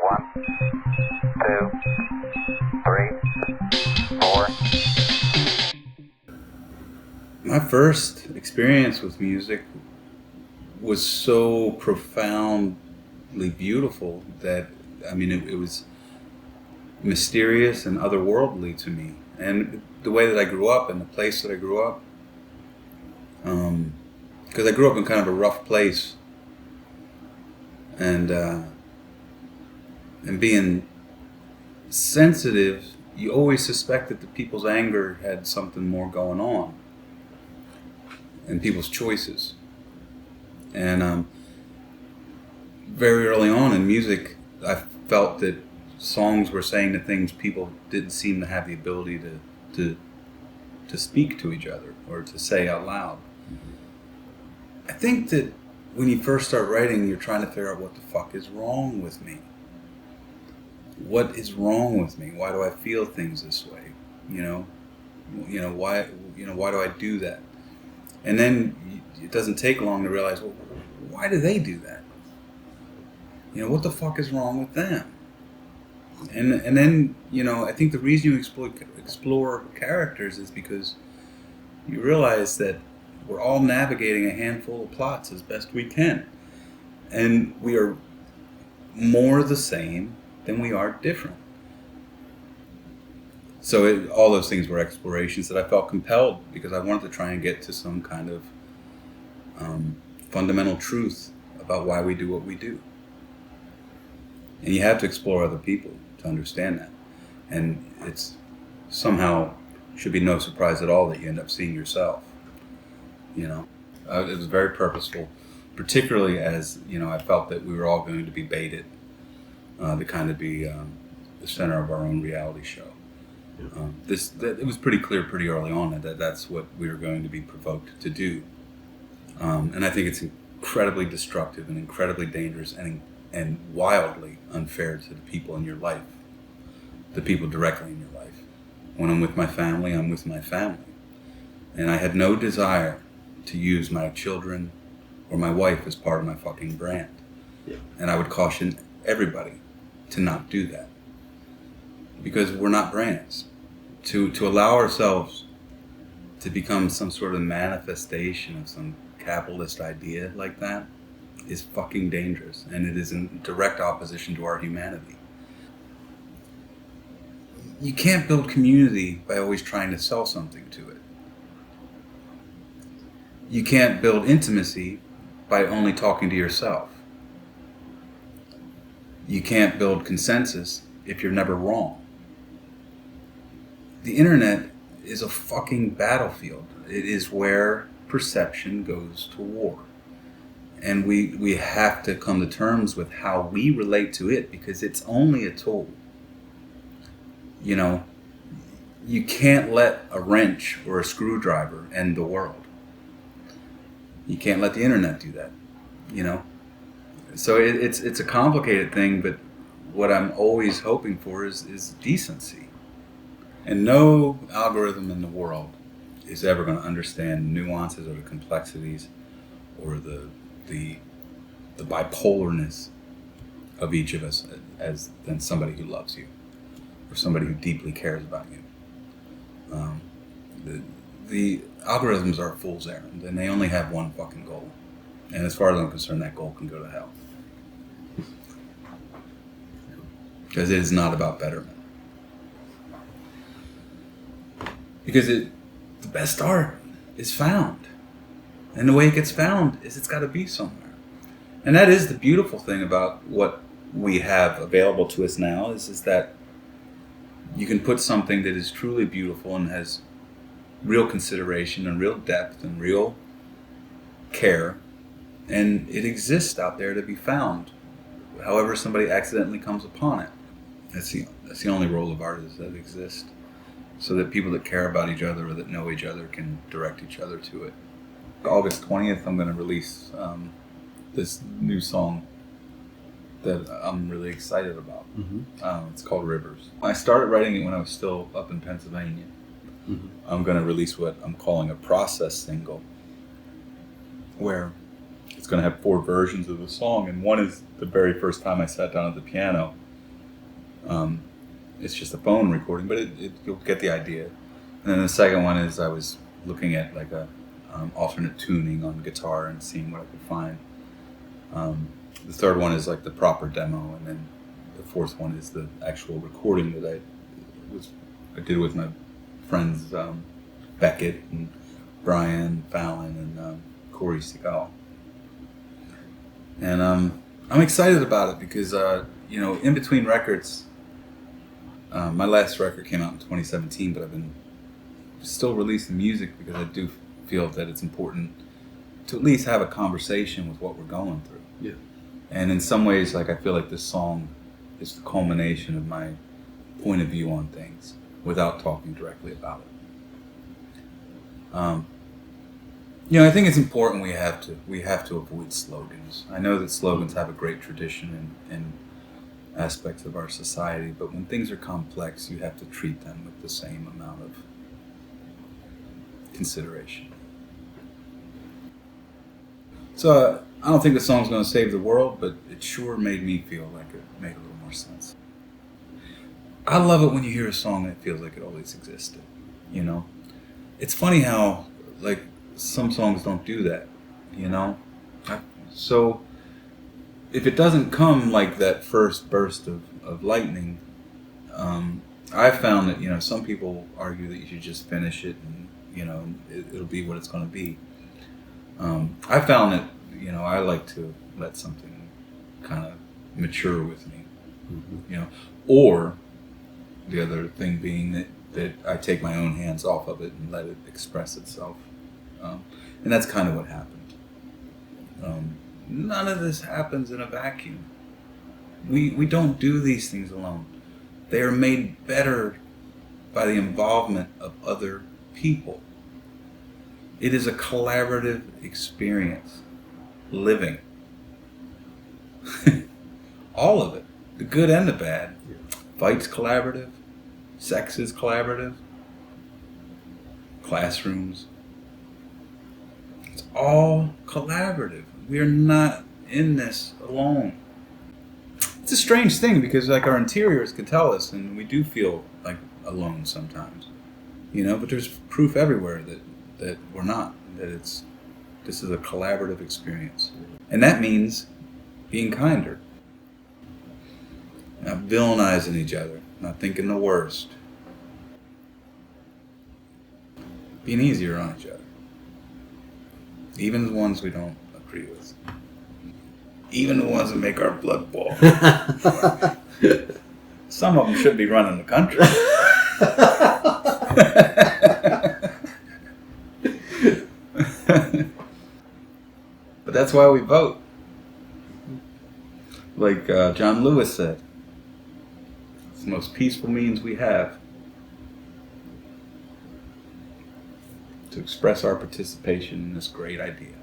One, two, three, four. My first experience with music was so profoundly beautiful that, it was mysterious and otherworldly to me. And the way that I grew up and the place that I grew up, because I grew up in kind of a rough place, and being sensitive, you always suspected that people's anger had something more going on, and people's choices. And very early on in music, I felt that songs were saying the things people didn't seem to have the ability to speak to each other or to say out loud. I think that when you first start writing, you're trying to figure out what the fuck is wrong with me. What is wrong with me? Why do I feel things this way? Why do I do that? And then it doesn't take long to realize, well, why do they do that? What the fuck is wrong with them? And then, I think the reason you explore characters is because you realize that we're all navigating a handful of plots as best we can. And we are more the same than we are different. So all those things were explorations that I felt compelled because I wanted to try and get to some kind of fundamental truth about why we do what we do. And you have to explore other people to understand that. And it's somehow should be no surprise at all that you end up seeing yourself. It was very purposeful, particularly as, I felt that we were all going to be baited to kind of be the center of our own reality show. It was pretty clear pretty early on that that's what we were going to be provoked to do. And I think it's incredibly destructive and incredibly dangerous and wildly unfair to the people in your life, the people directly in your life. When I'm with my family, I'm with my family. And I had no desire to use my children or my wife as part of my fucking brand. Yeah. And I would caution everybody to not do that. Because we're not brands. To allow ourselves to become some sort of manifestation of some capitalist idea like that is fucking dangerous, and it is in direct opposition to our humanity. You can't build community by always trying to sell something to it. You can't build intimacy by only talking to yourself. You can't build consensus if you're never wrong. The internet is a fucking battlefield. It is where perception goes to war. And we have to come to terms with how we relate to it because it's only a tool. You can't let a wrench or a screwdriver end the world. You can't let the internet do that, So it's a complicated thing, but what I'm always hoping for is decency. And no algorithm in the world is ever going to understand nuances or the complexities or the bipolarness of each of us than somebody who loves you or somebody who deeply cares about you. The algorithms are a fool's errand, and they only have one fucking goal. And as far as I'm concerned, that goal can go to hell. Because it is not about betterment. Because the best art is found. And the way it gets found is it's got to be somewhere. And that is the beautiful thing about what we have available to us now is that you can put something that is truly beautiful and has real consideration and real depth and real care, and it exists out there to be found, however somebody accidentally comes upon it. That's the only role of art is that it exists, so that people that care about each other or that know each other can direct each other to it. August 20th, I'm going to release this new song that I'm really excited about. Mm-hmm. It's called Rivers. I started writing it when I was still up in Pennsylvania. Mm-hmm. I'm going to release what I'm calling a process single, where it's going to have 4 versions of the song, and one is the very first time I sat down at the piano It's just a phone recording, but you'll get the idea. And then the second one is I was looking at like a alternate tuning on guitar and seeing what I could find. The third one is like the proper demo, and then the fourth one is the actual recording that I did with my friends Beckett and Brian Fallon and Corey Seagal. And I'm excited about it because in between records, my last record came out in 2017, but I've been still releasing music because I do feel that it's important to at least have a conversation with what we're going through. Yeah. And in some ways, like I feel like this song is the culmination of my point of view on things without talking directly about it. I think it's important we have to avoid slogans. I know that slogans have a great tradition in aspects of our society, but when things are complex, you have to treat them with the same amount of consideration. So I don't think the song's going to save the world, but it sure made me feel like it made a little more sense. I love it when you hear a song that feels like it always existed. It's funny how like some songs don't do that. So if it doesn't come like that first burst of lightning, I found that some people argue that you should just finish it and it'll be what it's going to be. I found that I like to let something kind of mature with me. Mm-hmm. Or the other thing being that I take my own hands off of it and let it express itself. And that's kind of what happened. None of this happens in a vacuum. We don't do these things alone. They are made better by the involvement of other people. It is a collaborative experience. Living. All of it. The good and the bad. Yeah. Fight's collaborative. Sex is collaborative. Classrooms. It's all collaborative. We are not in this alone. It's a strange thing because like our interiors can tell us, and we do feel like alone sometimes. But there's proof everywhere that we're not. That this is a collaborative experience. And that means being kinder. Not villainizing each other. Not thinking the worst. Being easier on each other. Even the ones we don't agree with. Even the ones that make our blood boil. Some of them should be running the country. But that's why we vote. Like John Lewis said, it's the most peaceful means we have to express our participation in this great idea.